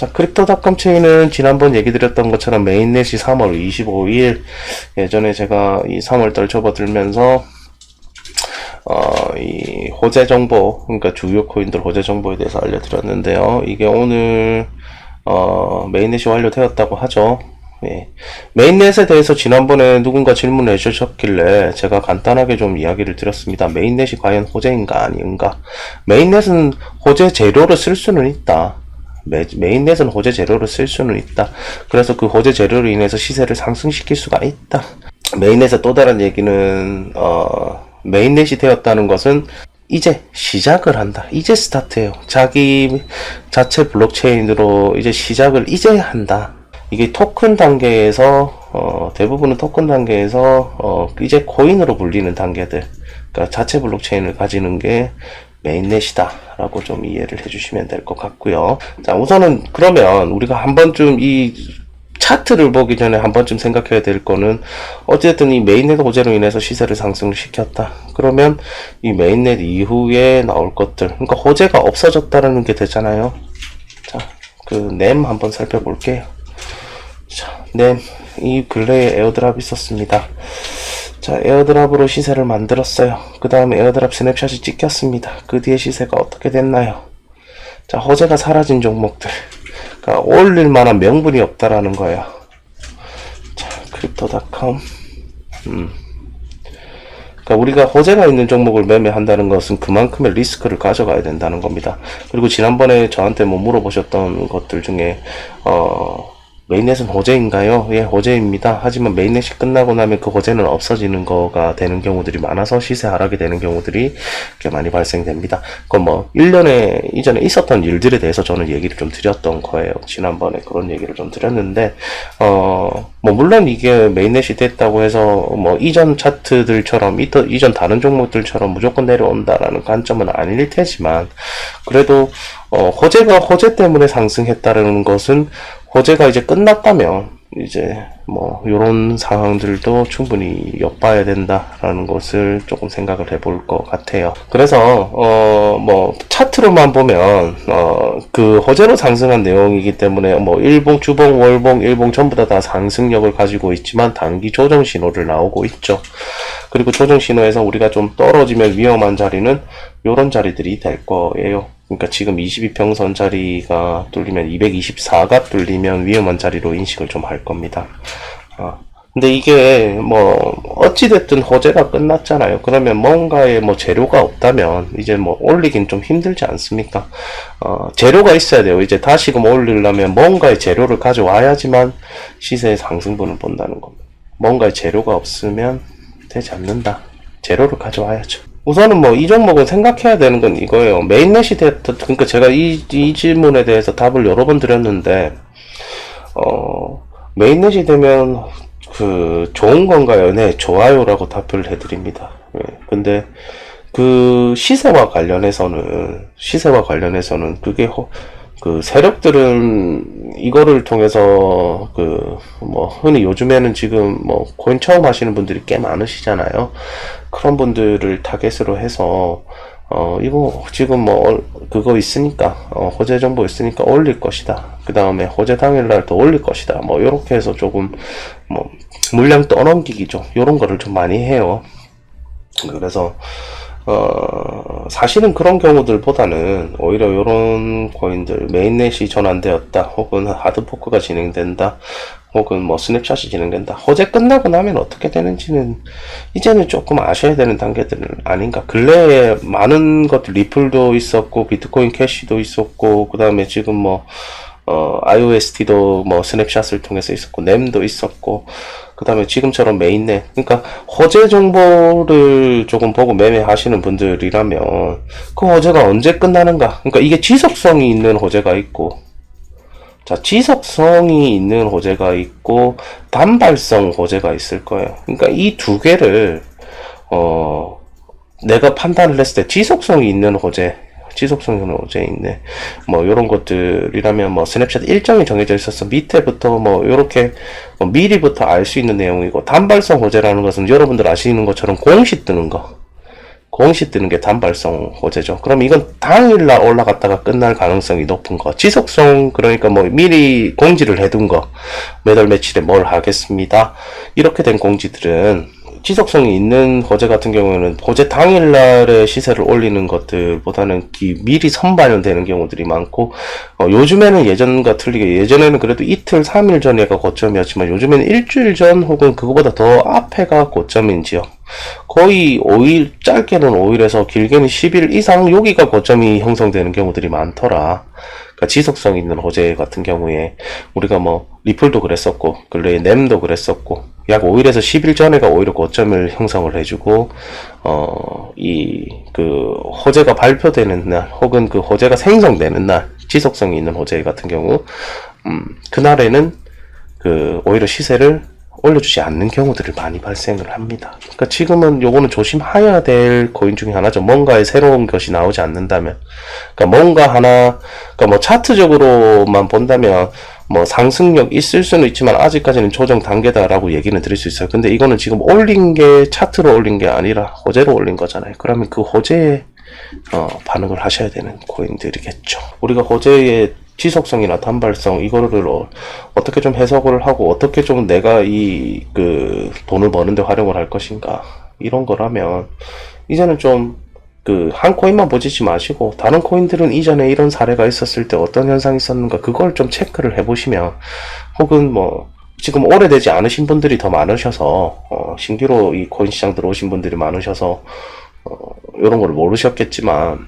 자, 크립토닷컴 체인은 지난번 얘기 드렸던 것처럼 메인넷이 3월 25일, 예전에 제가 이 3월달 접어들면서 이 호재 정보, 그러니까 주요 코인들 호재 정보에 대해서 알려드렸는데요. 이게 오늘 메인넷이 완료되었다고 하죠. 예. 메인넷에 대해서 지난번에 누군가 질문을 해주셨길래 제가 간단하게 좀 이야기를 드렸습니다. 메인넷이 과연 호재인가 아닌가? 메인넷은 호재 재료를 쓸 수는 있다. 메인넷은 호재 재료를 쓸 수는 있다. 그래서 그 호재 재료로 인해서 시세를 상승시킬 수가 있다. 메인넷의 또 다른 얘기는 메인넷이 되었다는 것은 이제 시작을 한다. 이제 스타트해요. 자기 자체 블록체인으로 이제 시작을 이제 한다. 이게 토큰 단계에서 대부분은 토큰 단계에서 이제 코인으로 불리는 단계들, 그러니까 자체 블록체인을 가지는 게 메인넷이다 라고 좀 이해를 해주시면 될 것 같고요. 자, 우선은 그러면 우리가 한 번쯤 이 차트를 보기 전에 한 번쯤 생각해야 될 거는, 어쨌든 이 메인넷 호재로 인해서 시세를 상승을 시켰다. 그러면 이 메인넷 이후에 나올 것들, 그러니까 호재가 없어졌다는 게 되잖아요. 자, 그 램 한번 살펴볼게요. 자, 램, 이 근래에 에어드랍 있었습니다. 자, 에어드랍으로 시세를 만들었어요. 그 다음에 에어드랍 스냅샷이 찍혔습니다. 그 뒤에 시세가 어떻게 됐나요? 자, 호재가 사라진 종목들, 그러니까 올릴 만한 명분이 없다라는 거예요. 자, 크립토닷컴. 그러니까 우리가 호재가 있는 종목을 매매한다는 것은 그만큼의 리스크를 가져가야 된다는 겁니다. 그리고 지난번에 저한테 뭐 물어보셨던 것들 중에 메인넷은 호재인가요? 예, 호재입니다. 하지만 메인넷이 끝나고 나면 그 호재는 없어지는 거가 되는 경우들이 많아서 시세 하락이 되는 경우들이 꽤 많이 발생됩니다. 그건 뭐 1년에 이전에 있었던 일들에 대해서 저는 얘기를 좀 드렸던 거예요. 지난번에 그런 얘기를 좀 드렸는데 뭐 물론 이게 메인넷이 됐다고 해서 뭐 이전 차트들처럼 이전 다른 종목들처럼 무조건 내려온다라는 관점은 아닐 테지만, 그래도 호재가 호재 때문에 상승했다는 것은 호재가 이제 끝났다면 이제 뭐 요런 상황들도 충분히 엿봐야 된다라는 것을 조금 생각을 해볼 것 같아요. 그래서 뭐 차트로만 보면 그 호재로 상승한 내용이기 때문에 뭐 일봉, 주봉, 월봉, 일봉 전부 다 상승력을 가지고 있지만 단기 조정 신호를 나오고 있죠. 그리고 조정 신호에서 우리가 좀 떨어지면 위험한 자리는 요런 자리들이 될 거예요. 그러니까 지금 22평선 자리가 뚫리면 224가 뚫리면 위험한 자리로 인식을 좀 할 겁니다. 근데 이게 뭐 어찌됐든 호재가 끝났잖아요. 그러면 뭔가에 뭐 재료가 없다면 이제 뭐 올리긴 좀 힘들지 않습니까? 재료가 있어야 돼요. 이제 다시금 올리려면 뭔가의 재료를 가져와야지만 시세의 상승분을 본다는 겁니다. 뭔가의 재료가 없으면 되지 않는다. 재료를 가져와야죠. 우선은 뭐 이 종목은 생각해야 되는 건 이거예요. 메인넷이 됐다. 그러니까 제가 이 질문에 대해서 답을 여러 번 드렸는데, 메인넷이 되면 그 좋은 건가요? 네, 좋아요라고 답을 해드립니다. 네. 근데 그 시세와 관련해서는 그게 그 세력들은 이거를 통해서 그 뭐 흔히 요즘에는 지금 뭐 코인 처음 하시는 분들이 꽤 많으시잖아요. 그런 분들을 타겟으로 해서 이거 지금 뭐 그거 있으니까 호재 정보 있으니까 올릴 것이다. 그 다음에 호재 당일날 더 올릴 것이다. 뭐 요렇게 해서 조금 뭐 물량 떠넘기기죠. 요런 거를 좀 많이 해요. 그래서 사실은 그런 경우들보다는 오히려 이런 코인들, 메인넷이 전환되었다, 혹은 하드포크가 진행된다, 혹은 뭐 스냅샷이 진행된다, 호재 끝나고 나면 어떻게 되는지는 이제는 조금 아셔야 되는 단계들은 아닌가. 근래에 많은 것들, 리플도 있었고 비트코인 캐시도 있었고, 그 다음에 지금 뭐 IOST도 뭐 스냅샷을 통해서 있었고, 램도 있었고, 그 다음에 지금처럼 메인넷, 그러니까 호재 정보를 조금 보고 매매하시는 분들이라면 그 호재가 언제 끝나는가, 그러니까 이게 지속성이 있는 호재가 있고, 자, 지속성이 있는 호재가 있고 단발성 호재가 있을 거예요. 그러니까 이 두 개를 내가 판단을 했을 때 지속성이 있는 호재, 지속성은 어제 있네. 뭐 요런 것들이라면 뭐 스냅샷 일정이 정해져 있어서 밑에부터 뭐 요렇게 뭐 미리부터 알 수 있는 내용이고, 단발성 호재라는 것은 여러분들 아시는 것처럼 공시 뜨는 거. 공시 뜨는 게 단발성 호재죠. 그럼 이건 당일날 올라갔다가 끝날 가능성이 높은 거. 지속성, 그러니까 뭐 미리 공지를 해둔 거. 몇 월 며칠에 뭘 하겠습니다. 이렇게 된 공지들은 지속성이 있는 호재 같은 경우에는 호재 당일날에 시세를 올리는 것들보다는 미리 선반영되는 경우들이 많고, 요즘에는 예전과 틀리게, 예전에는 그래도 이틀, 3일 전에가 고점이었지만 요즘에는 일주일 전 혹은 그거보다 더 앞에가 고점인 지역. 거의 5일, 짧게는 5일에서 길게는 10일 이상 여기가 고점이 형성되는 경우들이 많더라. 그러니까 지속성 있는 호재 같은 경우에 우리가 뭐 리플도 그랬었고 근래에 램도 그랬었고 약 5일에서 10일 전에가 오히려 고점을 형성을 해주고 그 호재가 발표되는 날 혹은 그 호재가 생성되는 날 지속성이 있는 호재 같은 경우 그날에는 그 오히려 시세를 올려주지 않는 경우들을 많이 발생을 합니다. 그러니까 지금은 요거는 조심해야 될 코인 중에 하나죠. 뭔가의 새로운 것이 나오지 않는다면. 그러니까 뭔가 하나, 그러니까 뭐 차트적으로만 본다면 뭐 상승력 있을 수는 있지만 아직까지는 조정 단계다라고 얘기는 드릴 수 있어요. 근데 이거는 지금 올린 게 차트로 올린 게 아니라 호재로 올린 거잖아요. 그러면 그 호재에 반응을 하셔야 되는 코인들이겠죠. 우리가 호재의 지속성이나 단발성 이거를 어떻게 좀 해석을 하고 어떻게 좀 내가 그 돈을 버는데 활용을 할 것인가 이런 거라면 이제는 좀 그 한 코인만 보시지 마시고 다른 코인들은 이전에 이런 사례가 있었을 때 어떤 현상이 있었는가 그걸 좀 체크를 해보시면 혹은 뭐 지금 오래되지 않으신 분들이 더 많으셔서 신규로 이 코인 시장 들어오신 분들이 많으셔서 이런 걸 모르셨겠지만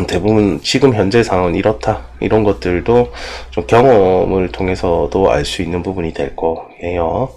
대부분 지금 현재 상황은 이렇다 이런 것들도 좀 경험을 통해서도 알 수 있는 부분이 될 거예요.